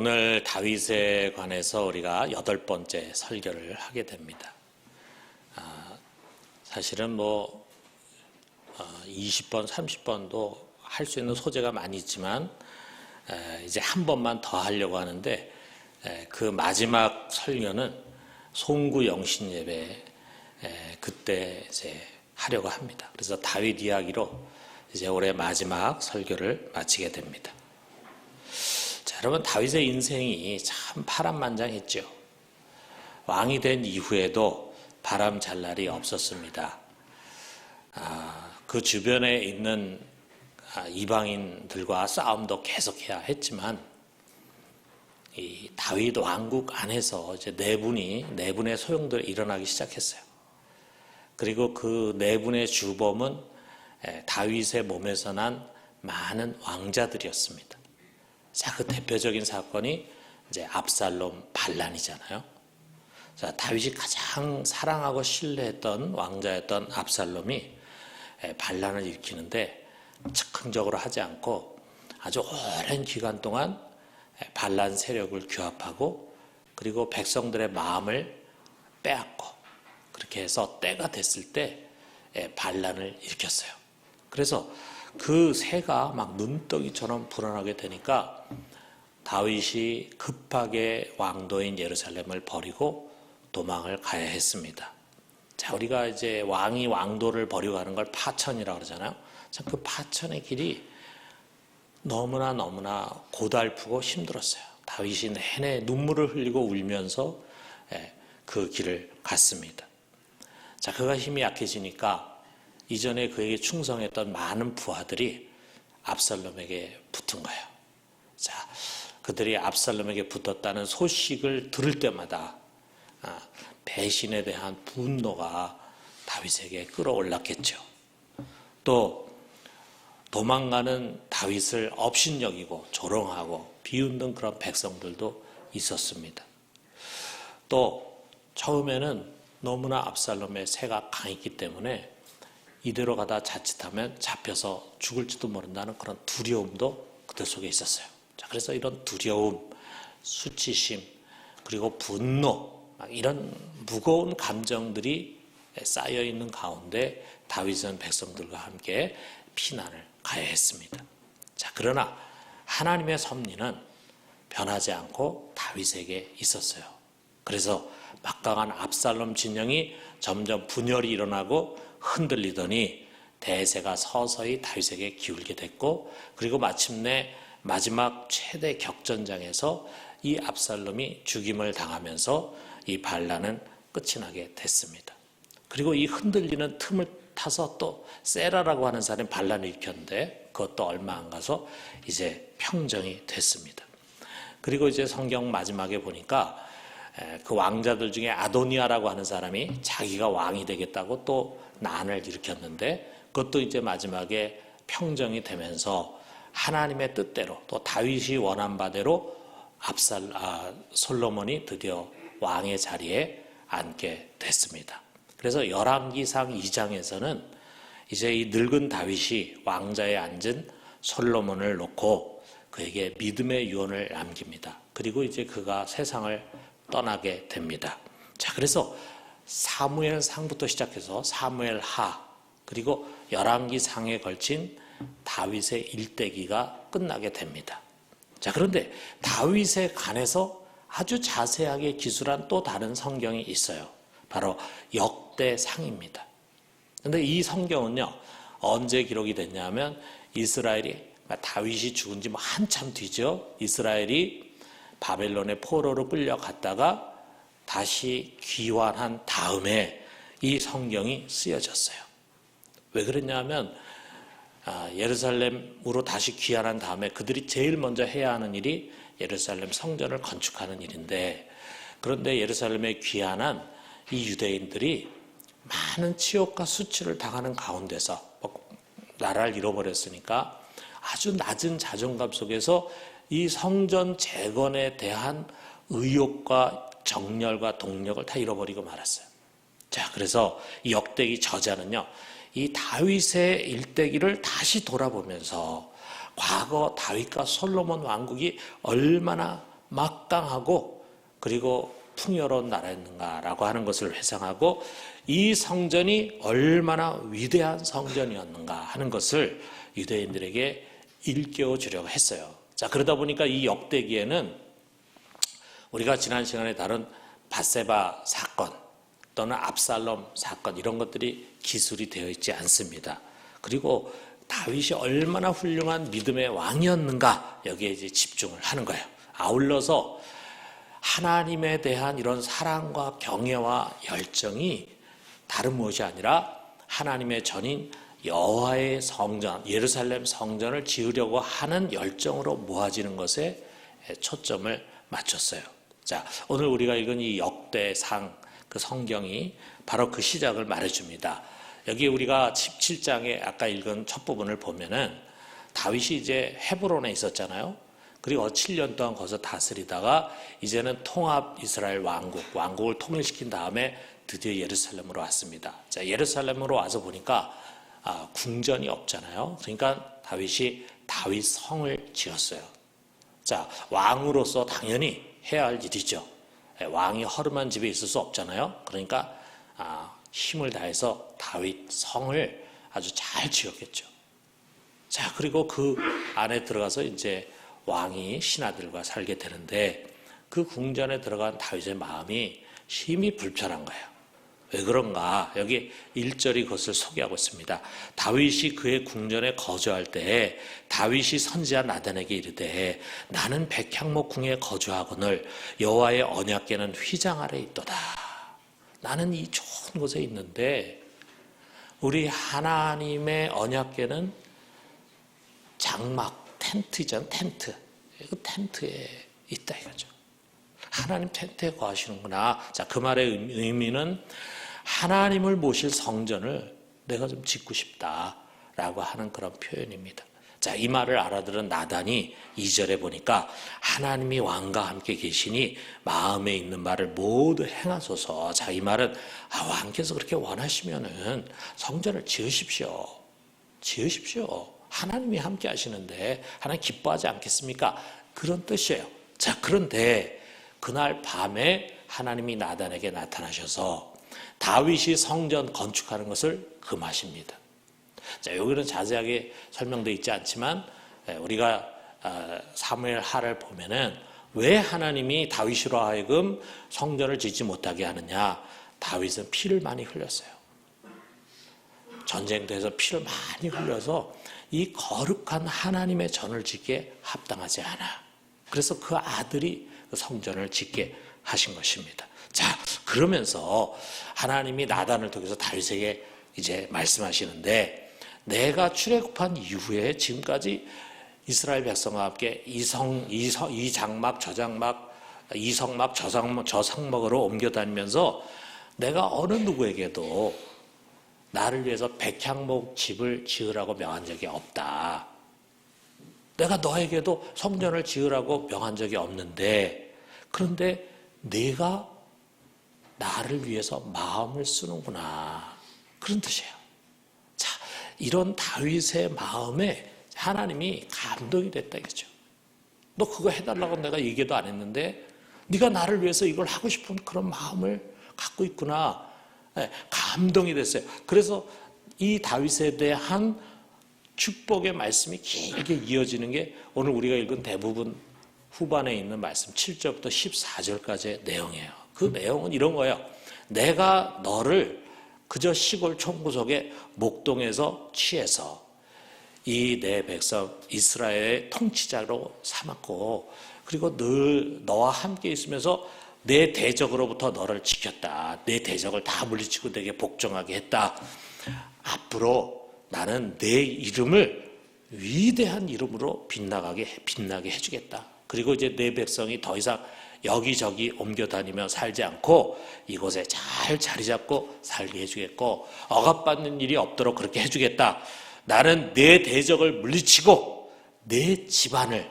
오늘 다윗에 관해서 우리가 8번째 설교를 하게 됩니다. 사실은 20번, 30번도 할 수 있는 소재가 많이 있지만 이제 한 번만 더 하려고 하는데 그 마지막 설교는 송구 영신 예배 그때 이제 하려고 합니다. 그래서 다윗 이야기로 이제 올해 마지막 설교를 마치게 됩니다. 자, 여러분, 다윗의 인생이 참 파란만장했죠. 왕이 된 이후에도 바람 잘 날이 없었습니다. 그 주변에 있는 이방인들과 싸움도 계속해야 했지만 이 다윗 왕국 안에서 이제 내분의 소용돌이 일어나기 시작했어요. 그리고 그 내분의 주범은 다윗의 몸에서 난 많은 왕자들이었습니다. 자, 그 대표적인 사건이 이제 압살롬 반란이잖아요. 자, 다윗이 가장 사랑하고 신뢰했던 왕자였던 압살롬이 반란을 일으키는데 즉흥적으로 하지 않고 아주 오랜 기간 동안 반란 세력을 규합하고 그리고 백성들의 마음을 빼앗고 그렇게 해서 때가 됐을 때 반란을 일으켰어요. 그래서 그 새가 막 눈덩이처럼 불어나게 되니까 다윗이 급하게 왕도인 예루살렘을 버리고 도망을 가야 했습니다. 자, 우리가 이제 왕이 왕도를 버리고 가는 걸 파천이라고 그러잖아요. 참 그 파천의 길이 너무나 고달프고 힘들었어요. 다윗이 내내 눈물을 흘리고 울면서 그 길을 갔습니다. 자, 그가 힘이 약해지니까 이전에 그에게 충성했던 많은 부하들이 압살롬에게 붙은 거예요. 자, 그들이 압살롬에게 붙었다는 소식을 들을 때마다 배신에 대한 분노가 다윗에게 끌어올랐겠죠. 또 도망가는 다윗을 업신여기고 조롱하고 비웃는 그런 백성들도 있었습니다. 또 처음에는 너무나 압살롬의 세가 강했기 때문에 이대로 가다 자칫하면 잡혀서 죽을지도 모른다는 그런 두려움도 그들 속에 있었어요. 자, 그래서 이런 두려움, 수치심, 그리고 분노, 이런 무거운 감정들이 쌓여 있는 가운데 다윗은 백성들과 함께 피난을 가야 했습니다. 자, 그러나 하나님의 섭리는 변하지 않고 다윗에게 있었어요. 그래서 막강한 압살롬 진영이 점점 분열이 일어나고 흔들리더니 대세가 서서히 다윗에게 기울게 됐고 그리고 마침내 마지막 최대 격전장에서 이 압살롬이 죽임을 당하면서 이 반란은 끝이 나게 됐습니다. 그리고 이 흔들리는 틈을 타서 또 세라라고 하는 사람이 반란을 일으켰는데 그것도 얼마 안 가서 이제 평정이 됐습니다. 그리고 이제 성경 마지막에 보니까 그 왕자들 중에 아도니아라고 하는 사람이 자기가 왕이 되겠다고 또 난을 일으켰는데 그것도 이제 마지막에 평정이 되면서 하나님의 뜻대로 또 다윗이 원한 바대로 솔로몬이 드디어 왕의 자리에 앉게 됐습니다. 그래서 열왕기상 2장에서는 이제 이 늙은 다윗이 왕자에 앉은 솔로몬을 놓고 그에게 믿음의 유언을 남깁니다. 그리고 이제 그가 세상을 떠나게 됩니다. 자, 그래서 사무엘상부터 시작해서 사무엘하 그리고 열왕기상에 걸친 다윗의 일대기가 끝나게 됩니다. 자, 그런데 다윗에 관해서 아주 자세하게 기술한 또 다른 성경이 있어요. 바로 역대상입니다. 그런데 이 성경은요, 언제 기록이 됐냐면 이스라엘이 다윗이 죽은 지 한참 뒤죠. 이스라엘이 바벨론의 포로로 끌려갔다가 다시 귀환한 다음에 이 성경이 쓰여졌어요. 왜 그랬냐면 예루살렘으로 다시 귀환한 다음에 그들이 제일 먼저 해야 하는 일이 예루살렘 성전을 건축하는 일인데 그런데 예루살렘에 귀환한 이 유대인들이 많은 치욕과 수치를 당하는 가운데서 나라를 잃어버렸으니까 아주 낮은 자존감 속에서 이 성전 재건에 대한 의욕과 정열과 동력을 다 잃어버리고 말았어요. 자, 그래서 이 역대기 저자는요, 이 다윗의 일대기를 다시 돌아보면서 과거 다윗과 솔로몬 왕국이 얼마나 막강하고 그리고 풍요로운 나라였는가라고 하는 것을 회상하고 이 성전이 얼마나 위대한 성전이었는가 하는 것을 유대인들에게 일깨워 주려고 했어요. 자, 그러다 보니까 이 역대기에는 우리가 지난 시간에 다룬 밧세바 사건 또는 압살롬 사건 이런 것들이 기술이 되어 있지 않습니다. 그리고 다윗이 얼마나 훌륭한 믿음의 왕이었는가 여기에 이제 집중을 하는 거예요. 아울러서 하나님에 대한 이런 사랑과 경외와 열정이 다른 무엇이 아니라 하나님의 전인 여호와의 성전, 예루살렘 성전을 지으려고 하는 열정으로 모아지는 것에 초점을 맞췄어요. 자, 오늘 우리가 읽은 이 역대상 그 성경이 바로 그 시작을 말해줍니다. 여기 우리가 17장에 아까 읽은 첫 부분을 보면은 다윗이 이제 헤브론에 있었잖아요. 그리고 7년 동안 거기서 다스리다가 이제는 통합 이스라엘 왕국을 통일시킨 다음에 드디어 예루살렘으로 왔습니다. 자, 예루살렘으로 와서 보니까 궁전이 없잖아요. 그러니까 다윗이 다윗 성을 지었어요. 자, 왕으로서 당연히 해야 할 일이죠. 왕이 허름한 집에 있을 수 없잖아요. 그러니까 힘을 다해서 다윗 성을 아주 잘 지었겠죠. 자, 그리고 그 안에 들어가서 이제 왕이 신하들과 살게 되는데 그 궁전에 들어간 다윗의 마음이 심히 불편한 거예요. 왜 그런가? 여기 1절이 그것을 소개하고 있습니다. 다윗이 그의 궁전에 거주할 때에 다윗이 선지자 나단에게 이르되 나는 백향목 궁에 거주하거늘 여호와의 언약궤는 휘장 아래 있도다. 나는 이 좋은 곳에 있는데 우리 하나님의 언약궤는 장막 텐트잖아. 텐트. 그 텐트에 있다 이거죠. 하나님 텐트에 거하시는구나. 자, 그 말의 의미는 하나님을 모실 성전을 내가 좀 짓고 싶다라고 하는 그런 표현입니다. 자, 이 말을 알아들은 나단이 2절에 보니까 하나님이 왕과 함께 계시니 마음에 있는 말을 모두 행하소서. 자, 이 말은 왕께서 그렇게 원하시면은 성전을 지으십시오. 지으십시오. 하나님이 함께 하시는데 하나님 기뻐하지 않겠습니까? 그런 뜻이에요. 자, 그런데 그날 밤에 하나님이 나단에게 나타나셔서 다윗이 성전 건축하는 것을 금하십니다. 자, 여기는 자세하게 설명되어 있지 않지만 우리가 사무엘 하를 보면은 왜 하나님이 다윗으로 하여금 성전을 짓지 못하게 하느냐? 다윗은 피를 많이 흘렸어요. 전쟁터에서 피를 많이 흘려서 이 거룩한 하나님의 전을 짓기에 합당하지 않아. 그래서 그 아들이 성전을 짓게 하신 것입니다. 자, 그러면서 하나님이 나단을 통해서 다윗에게 이제 말씀하시는데 내가 출애굽한 이후에 지금까지 이스라엘 백성과 함께 이 장막 저 장막 이 성막 저 성막으로 옮겨 다니면서 내가 어느 누구에게도 나를 위해서 백향목 집을 지으라고 명한 적이 없다. 내가 너에게도 성전을 지으라고 명한 적이 없는데 그런데 네가 나를 위해서 마음을 쓰는구나. 그런 뜻이에요. 자, 이런 다윗의 마음에 하나님이 감동이 됐다 이거죠. 너 그거 해달라고 내가 얘기도 안 했는데 네가 나를 위해서 이걸 하고 싶은 그런 마음을 갖고 있구나. 네, 감동이 됐어요. 그래서 이 다윗에 대한 축복의 말씀이 길게 이어지는 게 오늘 우리가 읽은 대부분 후반에 있는 말씀 7절부터 14절까지의 내용이에요. 그 내용은 이런 거예요. 내가 너를 그저 시골 총구석의 목동에서 취해서 이 내 백성 이스라엘의 통치자로 삼았고 그리고 늘 너와 함께 있으면서 내 대적으로부터 너를 지켰다. 내 대적을 다 물리치고 내게 복종하게 했다. 앞으로 나는 내 이름을 위대한 이름으로 빛나게 해주겠다. 그리고 이제 내 백성이 더 이상 여기저기 옮겨 다니며 살지 않고 이곳에 잘 자리 잡고 살게 해주겠고 억압받는 일이 없도록 그렇게 해주겠다. 나는 내 대적을 물리치고 내 집안을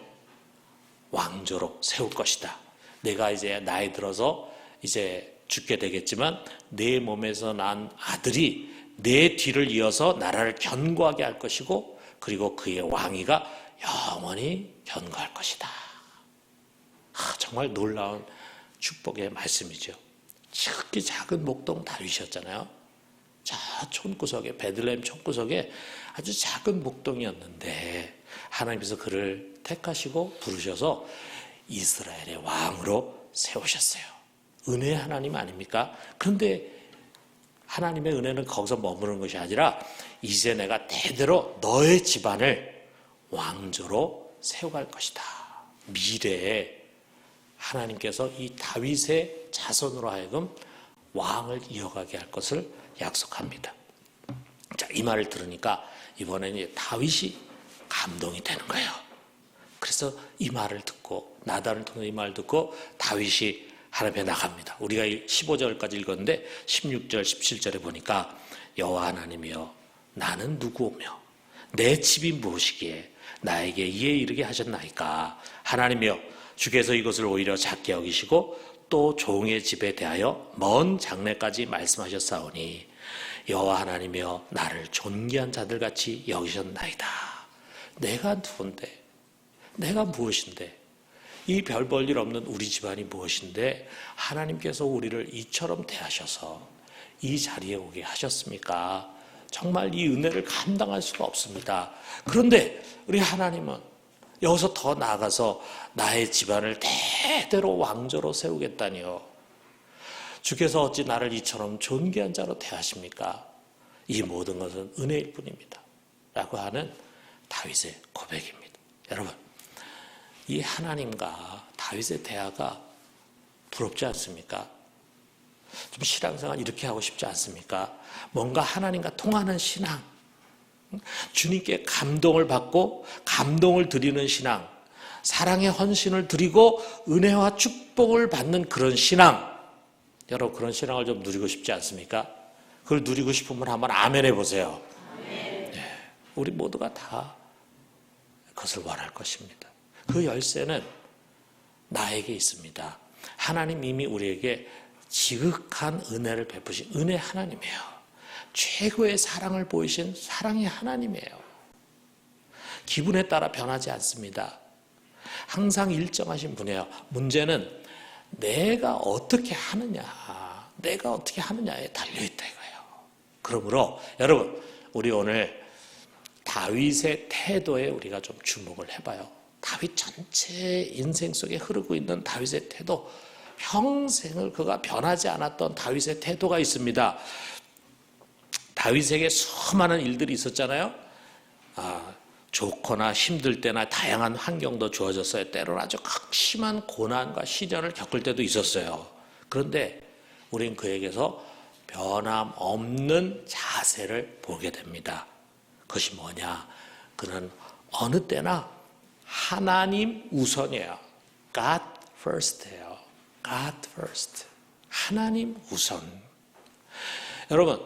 왕조로 세울 것이다. 내가 이제 나이 들어서 이제 죽게 되겠지만 내 몸에서 난 아들이 내 뒤를 이어서 나라를 견고하게 할 것이고 그리고 그의 왕위가 영원히 견고할 것이다. 정말 놀라운 축복의 말씀이죠. 특히 작은 목동 다윗이었잖아요. 저 촌구석에, 베들레헴 촌구석에 아주 작은 목동이었는데 하나님께서 그를 택하시고 부르셔서 이스라엘의 왕으로 세우셨어요. 은혜의 하나님 아닙니까? 그런데 하나님의 은혜는 거기서 머무는 것이 아니라 이제 내가 대대로 너의 집안을 왕조로 세워갈 것이다. 미래에 하나님께서 이 다윗의 자손으로 하여금 왕을 이어가게 할 것을 약속합니다. 자, 이 말을 들으니까 이번에는 이제 다윗이 감동이 되는 거예요. 그래서 이 말을 듣고 나단을 통해 이 말을 듣고 다윗이 하나님에 나갑니다. 우리가 15절까지 읽었는데 16절, 17절에 보니까 여호와 하나님이여 나는 누구오며 내 집이 무엇이기에 나에게 이에 이르게 하셨나이까. 하나님이여 주께서 이것을 오히려 작게 여기시고 또 종의 집에 대하여 먼 장래까지 말씀하셨사오니 여호와 하나님이여 나를 존귀한 자들같이 여기셨나이다. 내가 누군데, 내가 무엇인데, 이 별 볼 일 없는 우리 집안이 무엇인데 하나님께서 우리를 이처럼 대하셔서 이 자리에 오게 하셨습니까? 정말 이 은혜를 감당할 수가 없습니다. 그런데 우리 하나님은 여기서 더 나아가서 나의 집안을 대대로 왕조로 세우겠다니요. 주께서 어찌 나를 이처럼 존귀한 자로 대하십니까? 이 모든 것은 은혜일 뿐입니다. 라고 하는 다윗의 고백입니다. 여러분, 이 하나님과 다윗의 대화가 부럽지 않습니까? 좀 신앙생활 이렇게 하고 싶지 않습니까? 뭔가 하나님과 통하는 신앙, 주님께 감동을 받고 감동을 드리는 신앙, 사랑의 헌신을 드리고 은혜와 축복을 받는 그런 신앙, 여러분 그런 신앙을 좀 누리고 싶지 않습니까? 그걸 누리고 싶으면 한번 아멘 해보세요. 네, 우리 모두가 다 그것을 원할 것입니다. 그 열쇠는 나에게 있습니다. 하나님 이미 우리에게 지극한 은혜를 베푸신 은혜 하나님이에요. 최고의 사랑을 보이신 사랑의 하나님이에요. 기분에 따라 변하지 않습니다. 항상 일정하신 분이에요. 문제는 내가 어떻게 하느냐, 내가 어떻게 하느냐에 달려있다 이거예요. 그러므로 여러분, 우리 오늘 다윗의 태도에 우리가 좀 주목을 해봐요. 다윗 전체 인생 속에 흐르고 있는 다윗의 태도, 평생을 그가 변하지 않았던 다윗의 태도가 있습니다. 다윗에게 수많은 일들이 있었잖아요. 좋거나 힘들 때나 다양한 환경도 주어졌어요. 때로는 아주 극심한 고난과 시련을 겪을 때도 있었어요. 그런데 우린 그에게서 변함없는 자세를 보게 됩니다. 그것이 뭐냐? 그는 어느 때나 하나님 우선이에요. God first예요. God first. 하나님 우선. 여러분,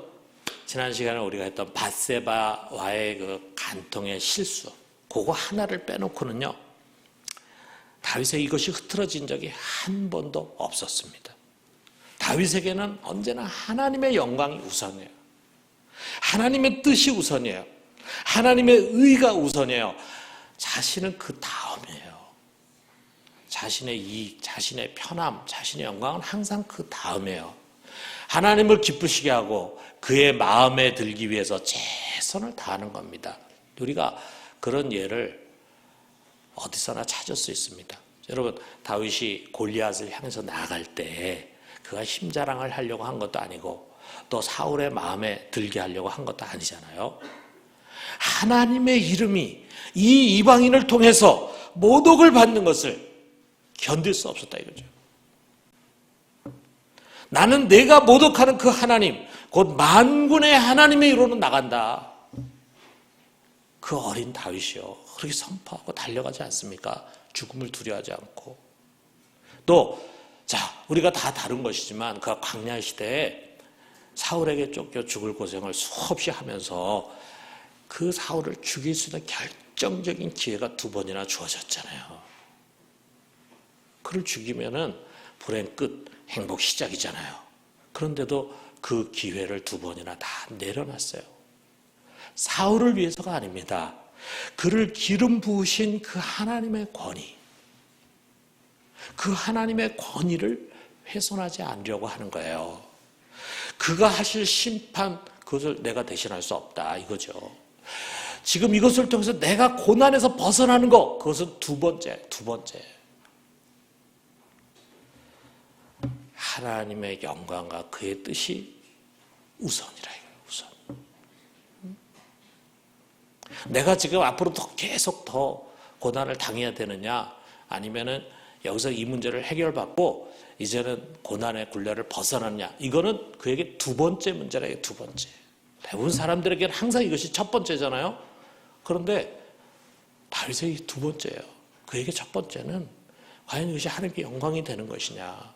지난 시간에 우리가 했던 밧세바와의 그 간통의 실수, 그거 하나를 빼놓고는요, 다윗의 이것이 흐트러진 적이 한 번도 없었습니다. 다윗에게는 언제나 하나님의 영광이 우선이에요. 하나님의 뜻이 우선이에요. 하나님의 의가 우선이에요. 자신은 그 다음이에요. 자신의 이익, 자신의 편함, 자신의 영광은 항상 그 다음이에요. 하나님을 기쁘시게 하고 그의 마음에 들기 위해서 최선을 다하는 겁니다. 우리가 그런 예를 어디서나 찾을 수 있습니다. 여러분, 다윗이 골리앗을 향해서 나아갈 때 그가 힘자랑을 하려고 한 것도 아니고 또 사울의 마음에 들게 하려고 한 것도 아니잖아요. 하나님의 이름이 이 이방인을 통해서 모독을 받는 것을 견딜 수 없었다 이거죠. 나는 내가 모독하는 그 하나님, 곧 만군의 하나님의 이로는 나간다. 그 어린 다윗이요, 그렇게 선포하고 달려가지 않습니까? 죽음을 두려워하지 않고. 또 우리가 다 다른 것이지만 그 광야 시대에 사울에게 쫓겨 죽을 고생을 수없이 하면서 그 사울을 죽일 수 있는 결정적인 기회가 2번이나 주어졌잖아요. 그를 죽이면은 불행 끝, 행복 시작이잖아요. 그런데도 그 기회를 2번이나 다 내려놨어요. 사울을 위해서가 아닙니다. 그를 기름 부으신 그 하나님의 권위, 그 하나님의 권위를 훼손하지 않으려고 하는 거예요. 그가 하실 심판, 그것을 내가 대신할 수 없다 이거죠. 지금 이것을 통해서 내가 고난에서 벗어나는 것, 그것은 두 번째. 하나님의 영광과 그의 뜻이 우선이라 이거예요. 우선. 내가 지금 앞으로 계속 더 고난을 당해야 되느냐, 아니면은 여기서 이 문제를 해결받고 이제는 고난의 굴레를 벗어나느냐, 이거는 그에게 두 번째 문제라. 두 번째. 대부분 사람들에게는 항상 이것이 첫 번째잖아요. 그런데 다윗에게 두 번째예요. 그에게 첫 번째는 과연 이것이 하나님께 영광이 되는 것이냐,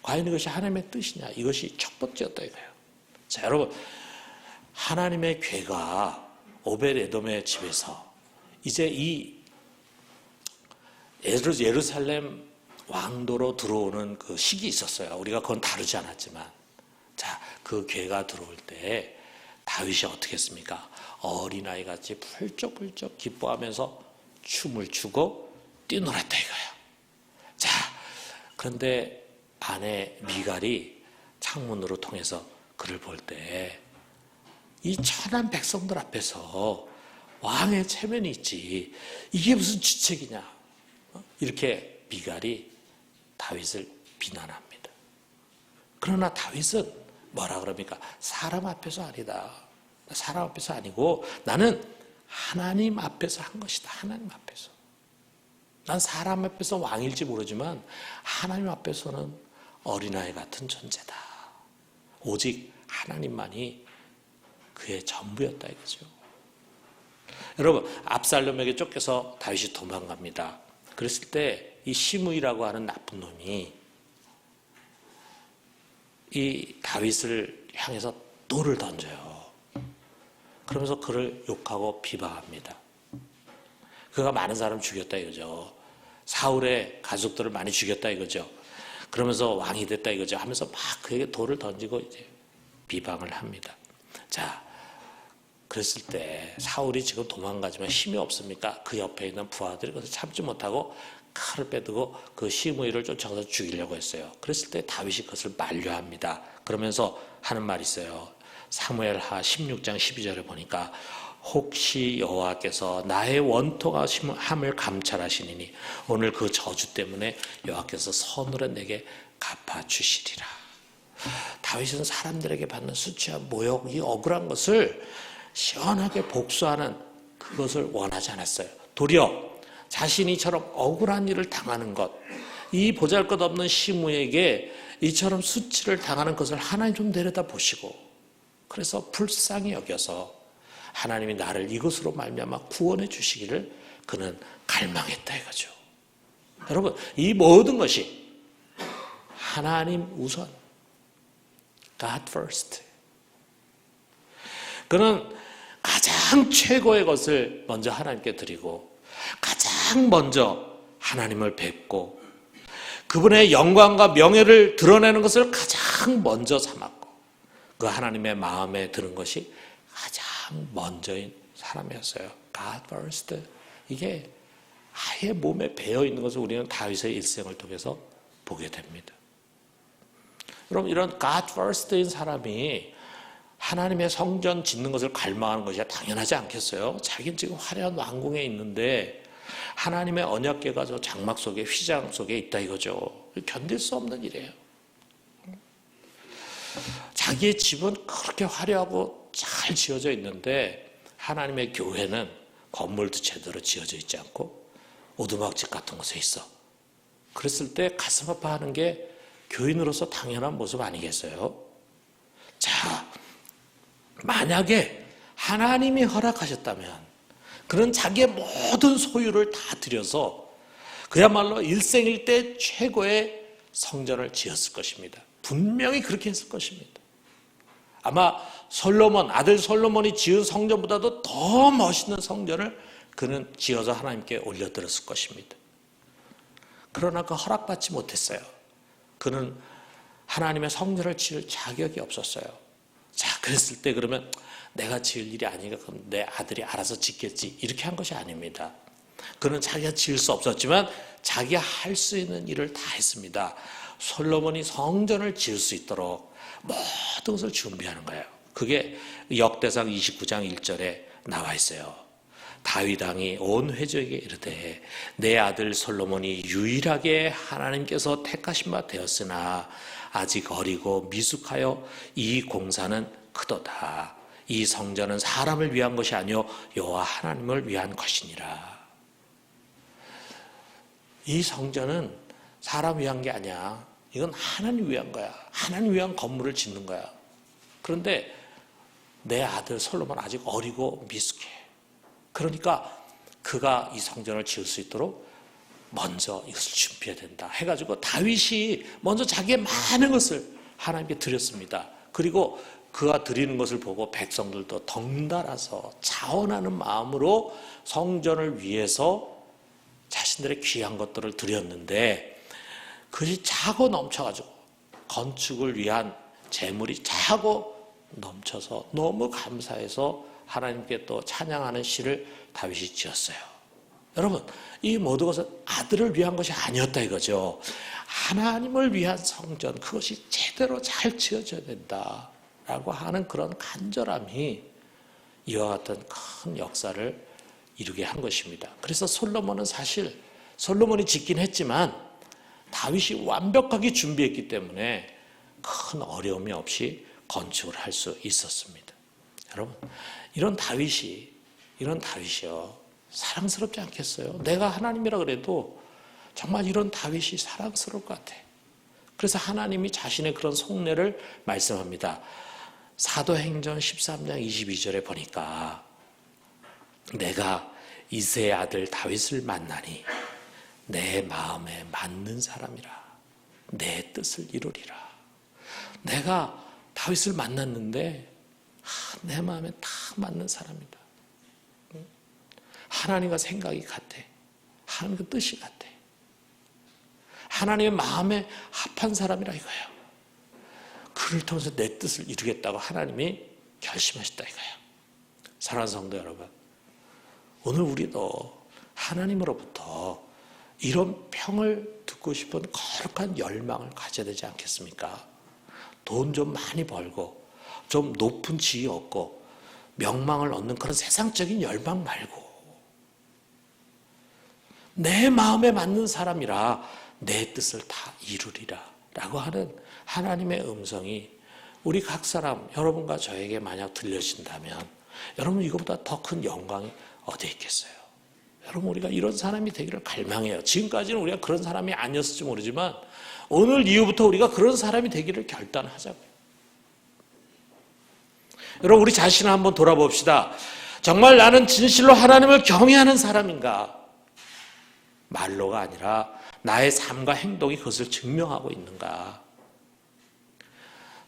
과연 이것이 하나님의 뜻이냐, 이것이 첫 번째였다 이거예요. 자, 여러분, 하나님의 괴가 오벳에돔의 집에서 이제 이 예루살렘 왕도로 들어오는 그 시기 있었어요. 우리가 그건 다루지 않았지만, 자, 그 괴가 들어올 때 다윗이 어떻게 했습니까? 어린아이 같이 펄쩍펄쩍 기뻐하면서 춤을 추고 뛰놀았다 이거예요. 자, 그런데 아내 미갈이 창문으로 통해서 그를 볼 때 이 천한 백성들 앞에서 왕의 체면이 있지, 이게 무슨 주책이냐, 이렇게 미갈이 다윗을 비난합니다. 그러나 다윗은 뭐라 그럽니까? 사람 앞에서 아니다. 사람 앞에서 아니고 나는 하나님 앞에서 한 것이다. 하나님 앞에서. 난 사람 앞에서 왕일지 모르지만 하나님 앞에서는 어린아이 같은 존재다. 오직 하나님만이 그의 전부였다 이거죠. 여러분, 압살롬에게 쫓겨서 다윗이 도망갑니다. 그랬을 때 이 시므이라고 하는 나쁜 놈이 이 다윗을 향해서 돌을 던져요. 그러면서 그를 욕하고 비방합니다. 그가 많은 사람 죽였다 이거죠. 사울의 가족들을 많이 죽였다 이거죠. 그러면서 왕이 됐다 이거죠. 하면서 막 그에게 돌을 던지고 이제 비방을 합니다. 자, 그랬을 때 사울이 지금 도망가지만 힘이 없습니까? 그 옆에 있는 부하들이 그것을 참지 못하고 칼을 빼두고 그 시므이를 쫓아가서 죽이려고 했어요. 그랬을 때 다윗이 그것을 만류합니다. 그러면서 하는 말이 있어요. 사무엘하 16장 12절에 보니까 혹시 여호와께서 나의 원통함을 감찰하시니니 오늘 그 저주 때문에 여호와께서 서늘한 내게 갚아주시리라. 다윗은 사람들에게 받는 수치와 모욕, 이 억울한 것을 시원하게 복수하는 그것을 원하지 않았어요. 도리어 자신이 이처럼 억울한 일을 당하는 것, 이 보잘것없는 시므에게 이처럼 수치를 당하는 것을 하나님 좀 내려다 보시고, 그래서 불쌍히 여겨서 하나님이 나를 이것으로 말미암아 구원해 주시기를 그는 갈망했다 이거죠. 여러분, 이 모든 것이 하나님 우선, God first. 그는 가장 최고의 것을 먼저 하나님께 드리고 가장 먼저 하나님을 뵙고 그분의 영광과 명예를 드러내는 것을 가장 먼저 삼았고 그 하나님의 마음에 드는 것이 가장 먼저인 사람이었어요. God first. 이게 아예 몸에 배어있는 것을 우리는 다윗의 일생을 통해서 보게 됩니다. 여러분, 이런 God first인 사람이 하나님의 성전 짓는 것을 갈망하는 것이 당연하지 않겠어요? 자기는 지금 화려한 왕궁에 있는데 하나님의 언약궤가 저 장막 속에, 휘장 속에 있다 이거죠. 견딜 수 없는 일이에요. 자기의 집은 그렇게 화려하고 잘 지어져 있는데 하나님의 교회는 건물도 제대로 지어져 있지 않고 오두막집 같은 곳에 있어. 그랬을 때 가슴 아파하는 게 교인으로서 당연한 모습 아니겠어요? 자, 만약에 하나님이 허락하셨다면 그는 자기의 모든 소유를 다 들여서 그야말로 일생일대 최고의 성전을 지었을 것입니다. 분명히 그렇게 했을 것입니다. 아마 솔로몬, 아들 솔로몬이 지은 성전보다도 더 멋있는 성전을 그는 지어서 하나님께 올려드렸을 것입니다. 그러나 그 허락받지 못했어요. 그는 하나님의 성전을 지을 자격이 없었어요. 자, 그랬을 때 그러면 내가 지을 일이 아니니까 그럼 내 아들이 알아서 짓겠지, 이렇게 한 것이 아닙니다. 그는 자기가 지을 수 없었지만 자기가 할 수 있는 일을 다 했습니다. 솔로몬이 성전을 지을 수 있도록 모든 것을 준비하는 거예요. 그게 역대상 29장 1절에 나와 있어요. 다윗 왕이 온 회족에게 이르되 내 아들 솔로몬이 유일하게 하나님께서 택하신 바 되었으나 아직 어리고 미숙하여 이 공사는 크도다. 이 성전은 사람을 위한 것이 아니요 여호와 하나님을 위한 것이니라. 이 성전은 사람 위한 게 아니야. 이건 하나님 위한 거야. 하나님 위한 건물을 짓는 거야. 그런데 내 아들 솔로몬 아직 어리고 미숙해. 그러니까 그가 이 성전을 지을 수 있도록 먼저 이것을 준비해야 된다 해가지고 다윗이 먼저 자기의 많은 것을 하나님께 드렸습니다. 그리고 그가 드리는 것을 보고 백성들도 덩달아서 자원하는 마음으로 성전을 위해서 자신들의 귀한 것들을 드렸는데 그것이 차고 넘쳐가지고 건축을 위한 재물이 차고 넘쳐서 너무 감사해서 하나님께 또 찬양하는 시를 다윗이 지었어요. 여러분, 이 모든 것은 아들을 위한 것이 아니었다 이거죠. 하나님을 위한 성전, 그것이 제대로 잘 지어져야 된다라고 하는 그런 간절함이 이와 같은 큰 역사를 이루게 한 것입니다. 그래서 솔로몬은 사실 솔로몬이 짓긴 했지만 다윗이 완벽하게 준비했기 때문에 큰 어려움이 없이 건축을 할 수 있었습니다. 여러분, 이런 다윗이요 사랑스럽지 않겠어요? 내가 하나님이라 그래도 정말 이런 다윗이 사랑스러울 것 같아. 그래서 하나님이 자신의 그런 속내를 말씀합니다. 사도행전 13장 22절에 보니까 내가 이새의 아들 다윗을 만나니 내 마음에 맞는 사람이라 내 뜻을 이루리라. 내가 다윗을 만났는데 내 마음에 딱 맞는 사람이다. 하나님과 생각이 같아. 하나님과 뜻이 같아. 하나님의 마음에 합한 사람이라 이거예요. 그를 통해서 내 뜻을 이루겠다고 하나님이 결심하셨다 이거예요. 사랑하는 성도 여러분, 오늘 우리도 하나님으로부터 이런 평을 듣고 싶은 거룩한 열망을 가져야 되지 않겠습니까? 돈 좀 많이 벌고 좀 높은 지위 얻고 명망을 얻는 그런 세상적인 열망 말고 내 마음에 맞는 사람이라 내 뜻을 다 이루리라 라고 하는 하나님의 음성이 우리 각 사람, 여러분과 저에게 만약 들려진다면 여러분 이것보다 더 큰 영광이 어디 있겠어요? 여러분 우리가 이런 사람이 되기를 갈망해요. 지금까지는 우리가 그런 사람이 아니었을지 모르지만 오늘 이후부터 우리가 그런 사람이 되기를 결단하자고요. 여러분 우리 자신을 한번 돌아봅시다. 정말 나는 진실로 하나님을 경외하는 사람인가? 말로가 아니라 나의 삶과 행동이 그것을 증명하고 있는가?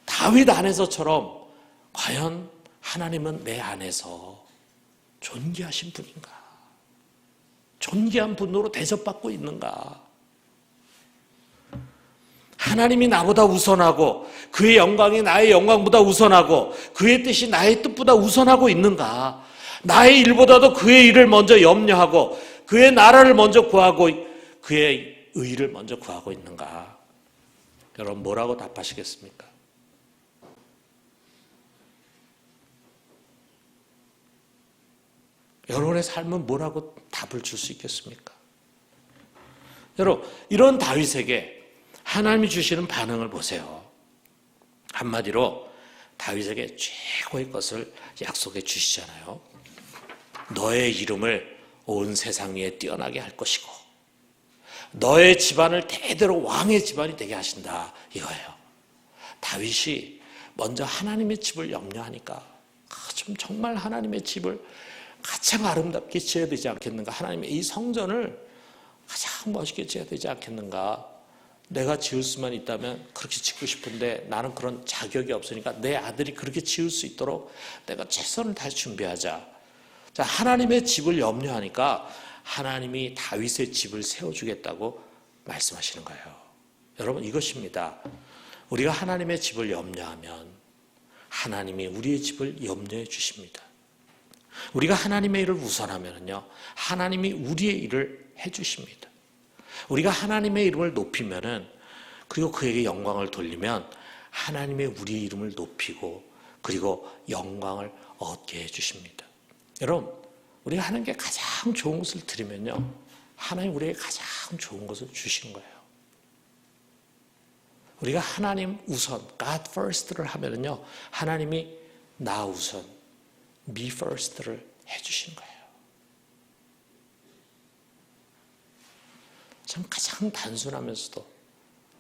다윗 안에서처럼 과연 하나님은 내 안에서 존귀하신 분인가? 존귀한 분으로 대접받고 있는가? 하나님이 나보다 우선하고 그의 영광이 나의 영광보다 우선하고 그의 뜻이 나의 뜻보다 우선하고 있는가? 나의 일보다도 그의 일을 먼저 염려하고 그의 나라를 먼저 구하고 그의 의를 먼저 구하고 있는가? 여러분 뭐라고 답하시겠습니까? 여러분의 삶은 뭐라고 답을 줄 수 있겠습니까? 여러분 이런 다윗에게 하나님이 주시는 반응을 보세요. 한마디로 다윗에게 최고의 것을 약속해 주시잖아요. 너의 이름을 온 세상 위에 뛰어나게 할 것이고 너의 집안을 대대로 왕의 집안이 되게 하신다 이거예요. 다윗이 먼저 하나님의 집을 염려하니까 좀 정말 하나님의 집을 가장 아름답게 지어야 되지 않겠는가? 하나님의 이 성전을 가장 멋있게 지어야 되지 않겠는가? 내가 지을 수만 있다면 그렇게 짓고 싶은데 나는 그런 자격이 없으니까 내 아들이 그렇게 지을 수 있도록 내가 최선을 다해 준비하자. 자, 하나님의 집을 염려하니까 하나님이 다윗의 집을 세워주겠다고 말씀하시는 거예요. 여러분 이것입니다. 우리가 하나님의 집을 염려하면 하나님이 우리의 집을 염려해 주십니다. 우리가 하나님의 일을 우선하면요 하나님이 우리의 일을 해 주십니다. 우리가 하나님의 이름을 높이면은, 그리고 그에게 영광을 돌리면 하나님의 우리 이름을 높이고 그리고 영광을 얻게 해주십니다. 여러분, 우리가 하나님께 가장 좋은 것을 드리면요, 하나님 우리에게 가장 좋은 것을 주신 거예요. 우리가 하나님 우선, God first를 하면은요, 하나님이 나 우선, me first를 해주신 거예요. 참 가장 단순하면서도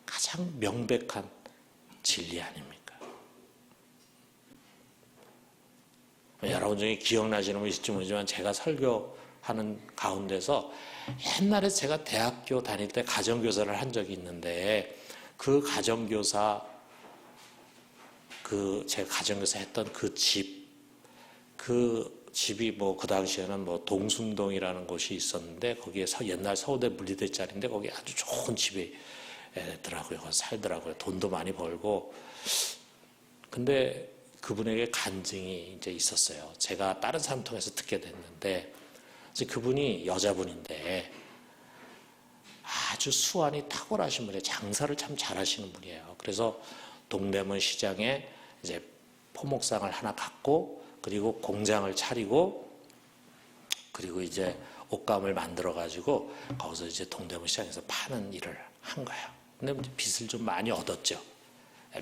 가장 명백한 진리 아닙니까? 여러분 중에 기억나시는 분 있을지 모르지만 제가 설교하는 가운데서 옛날에 제가 대학교 다닐 때 가정교사를 한 적이 있는데, 그 가정교사, 제가 가정교사 했던 그 집이 그 당시에는 동순동이라는 곳이 있었는데, 거기에 옛날 서울대 물리대 자리인데 거기 아주 좋은 집이 더라고요. 거기 살더라고요. 돈도 많이 벌고. 근데 그분에게 간증이 이제 있었어요. 제가 다른 사람 통해서 듣게 됐는데, 이제 그분이 여자분인데 아주 수완이 탁월하신 분이에요. 장사를 참 잘하시는 분이에요. 그래서 동대문 시장에 이제 포목상을 하나 갖고, 그리고 공장을 차리고, 그리고 이제 옷감을 만들어 가지고 거기서 이제 동대문 시장에서 파는 일을 한 거예요. 근데 빚을 좀 많이 얻었죠.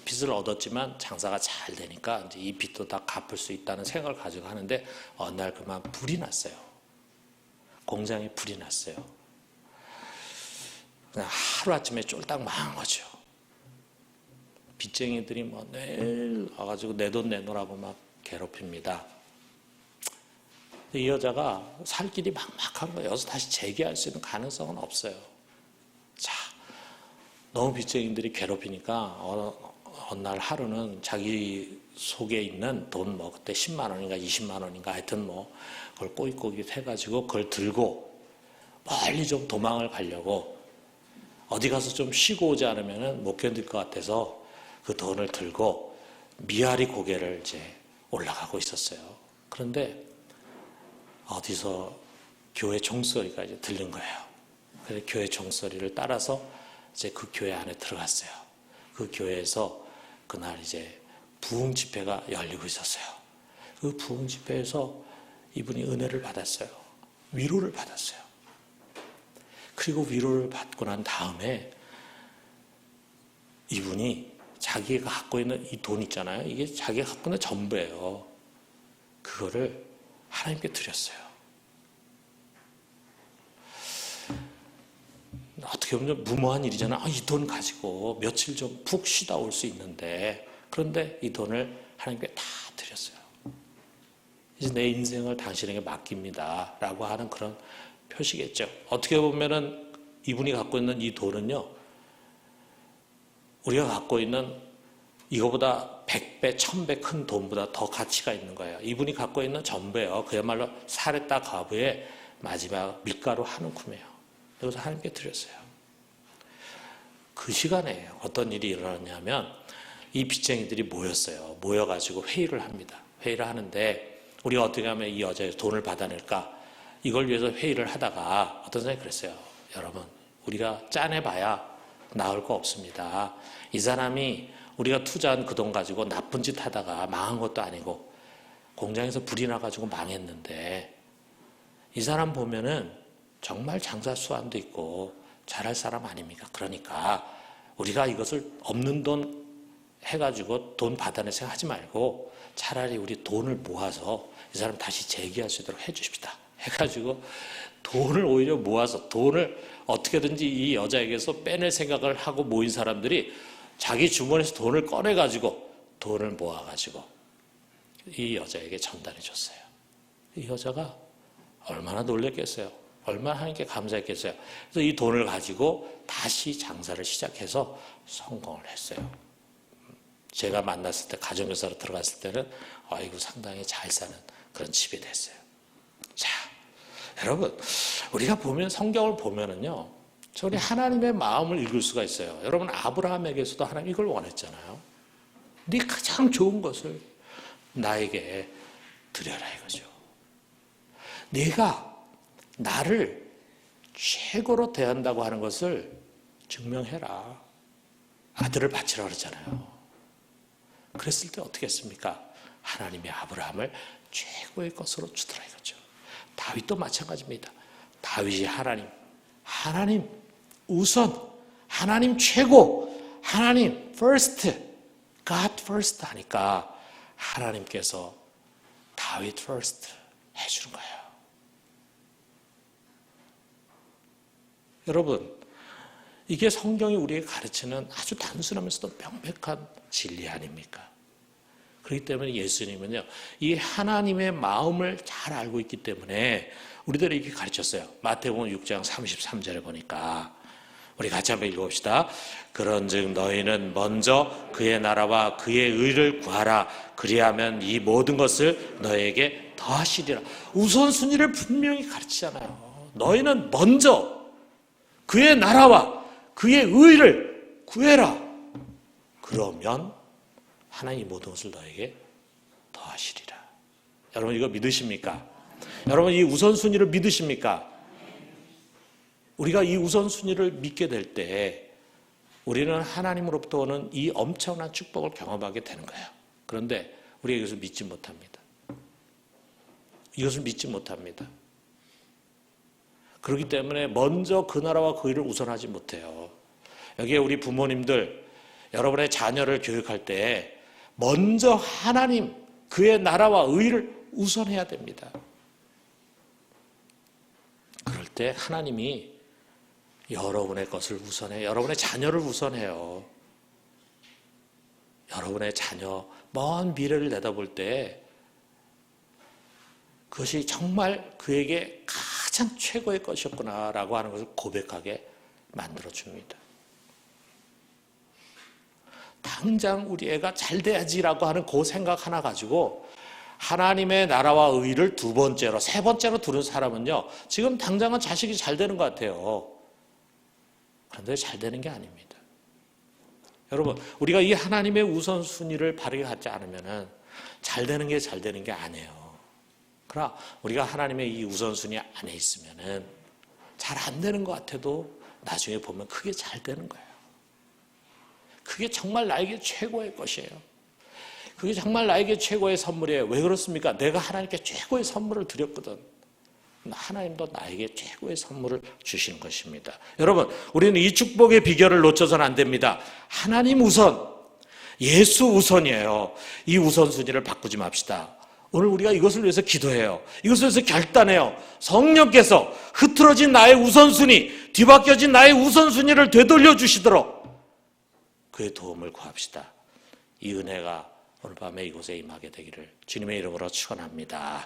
빚을 얻었지만 장사가 잘 되니까 이제 이 빚도 다 갚을 수 있다는 생각을 가지고 하는데, 어느 날 그만 불이 났어요. 공장에 불이 났어요. 그냥 하루아침에 쫄딱 망한 거죠. 빚쟁이들이 매일 와가지고 내 돈 내놓으라고 막 괴롭힙니다. 이 여자가 살 길이 막막한 거예요. 여기서 다시 재기할 수 있는 가능성은 없어요. 자, 너무 빚쟁이들이 괴롭히니까 어느 날 하루는 자기 속에 있는 돈 그때 10만 원인가 20만 원인가 하여튼 그걸 꼬깃꼬깃 해가지고 그걸 들고 멀리 좀 도망을 가려고, 어디 가서 좀 쉬고 오지 않으면 못 견딜 것 같아서 그 돈을 들고 미아리 고개를 이제 올라가고 있었어요. 그런데 어디서 교회 종소리가 이제 들린 거예요. 그래서 교회 종소리를 따라서 이제 그 교회 안에 들어갔어요. 그 교회에서 그날 이제 부흥 집회가 열리고 있었어요. 그 부흥 집회에서 이분이 은혜를 받았어요. 위로를 받았어요. 그리고 위로를 받고 난 다음에 이분이 자기가 갖고 있는 이 돈 있잖아요. 이게 자기가 갖고 있는 전부예요. 그거를 하나님께 드렸어요. 어떻게 보면 무모한 일이잖아. 이 돈 가지고 며칠 좀 푹 쉬다 올 수 있는데, 그런데 이 돈을 하나님께 다 드렸어요. 이제 내 인생을 당신에게 맡깁니다 라고 하는 그런 표시겠죠. 어떻게 보면은 이분이 갖고 있는 이 돈은요, 우리가 갖고 있는 이거보다 100배, 1000배 큰 돈보다 더 가치가 있는 거예요. 이분이 갖고 있는 전부예요. 그야말로 사레타 과부의 마지막 밀가루 한 움큼이에요. 그래서 하나님께 드렸어요. 그 시간에 어떤 일이 일어났냐면, 이 빚쟁이들이 모였어요. 모여가지고 회의를 합니다. 회의를 하는데, 우리가 어떻게 하면 이 여자의 돈을 받아낼까? 이걸 위해서 회의를 하다가 어떤 사람이 그랬어요. 여러분, 우리가 짜내봐야 나을 거 없습니다. 이 사람이 우리가 투자한 그 돈 가지고 나쁜 짓 하다가 망한 것도 아니고 공장에서 불이 나가지고 망했는데, 이 사람 보면은 정말 장사 수완도 있고 잘할 사람 아닙니까? 그러니까 우리가 이것을 없는 돈 해가지고 돈 받아낼 생각 하지 말고 차라리 우리 돈을 모아서 이 사람 다시 재기할 수 있도록 해주십시다 해가지고 돈을 오히려 모아서, 돈을 어떻게든지 이 여자에게서 빼낼 생각을 하고 모인 사람들이 자기 주머니에서 돈을 꺼내가지고 돈을 모아가지고 이 여자에게 전달해 줬어요. 이 여자가 얼마나 놀랬겠어요. 얼마나 하나님께 감사했겠어요. 그래서 이 돈을 가지고 다시 장사를 시작해서 성공을 했어요. 제가 만났을 때, 가정교사로 들어갔을 때는 이거 상당히 잘 사는 그런 집이 됐어요. 자, 여러분, 우리가 보면, 성경을 보면은요, 저희 하나님의 마음을 읽을 수가 있어요. 여러분, 아브라함에게서도 하나님 이걸 원했잖아요. 네 가장 좋은 것을 나에게 드려라 이거죠. 네가 나를 최고로 대한다고 하는 것을 증명해라. 아들을 바치라 그러잖아요. 그랬을 때 어떻게 했습니까? 하나님이 아브라함을 최고의 것으로 주더라 이거죠. 다윗도 마찬가지입니다. 다윗이 하나님 우선, 하나님 최고, 하나님 first, God first 하니까 하나님께서 다윗 first 해주는 거예요. 여러분, 이게 성경이 우리에게 가르치는 아주 단순하면서도 명백한 진리 아닙니까? 그렇기 때문에 예수님은요, 이 하나님의 마음을 잘 알고 있기 때문에 우리들에게 이렇게 가르쳤어요. 마태복음 6장 33절에 보니까 우리 같이 한번 읽어봅시다. 그런즉 너희는 먼저 그의 나라와 그의 의를 구하라. 그리하면 이 모든 것을 너희에게 더하시리라. 우선순위를 분명히 가르치잖아요. 너희는 먼저 그의 나라와 그의 의를 구해라. 그러면 하나님이 모든 것을 너에게 더하시리라. 여러분 이거 믿으십니까? 여러분 이 우선순위를 믿으십니까? 우리가 이 우선순위를 믿게 될 때 우리는 하나님으로부터 오는 이 엄청난 축복을 경험하게 되는 거예요. 그런데 우리가 이것을 믿지 못합니다. 이것을 믿지 못합니다. 그렇기 때문에 먼저 그 나라와 그 일을 우선하지 못해요. 여기에 우리 부모님들 여러분의 자녀를 교육할 때 먼저 하나님 그의 나라와 의를 우선해야 됩니다. 그럴 때 하나님이 여러분의 것을 우선해 여러분의 자녀를 우선해요. 여러분의 자녀 먼 미래를 내다볼 때 그것이 정말 그에게 가장 최고의 것이었구나라고 하는 것을 고백하게 만들어줍니다. 당장 우리 애가 잘 돼야지라고 하는 그 생각 하나 가지고 하나님의 나라와 의를 두 번째로, 세 번째로 두는 사람은요, 지금 당장은 자식이 잘 되는 것 같아요. 그런데 잘 되는 게 아닙니다. 여러분, 우리가 이 하나님의 우선순위를 바르게 갖지 않으면 잘 되는 게 아니에요. 그러나 우리가 하나님의 이 우선순위 안에 있으면 잘 안 되는 것 같아도 나중에 보면 그게 잘 되는 거예요. 그게 정말 나에게 최고의 것이에요. 그게 정말 나에게 최고의 선물이에요. 왜 그렇습니까? 내가 하나님께 최고의 선물을 드렸거든. 하나님도 나에게 최고의 선물을 주시는 것입니다. 여러분, 우리는 이 축복의 비결을 놓쳐서는 안 됩니다. 하나님 우선, 예수 우선이에요. 이 우선순위를 바꾸지 맙시다. 오늘 우리가 이것을 위해서 기도해요. 이것을 위해서 결단해요. 성령께서 흐트러진 나의 우선순위, 뒤바뀌어진 나의 우선순위를 되돌려 주시도록 그의 도움을 구합시다. 이 은혜가 오늘 밤에 이곳에 임하게 되기를 주님의 이름으로 축원합니다.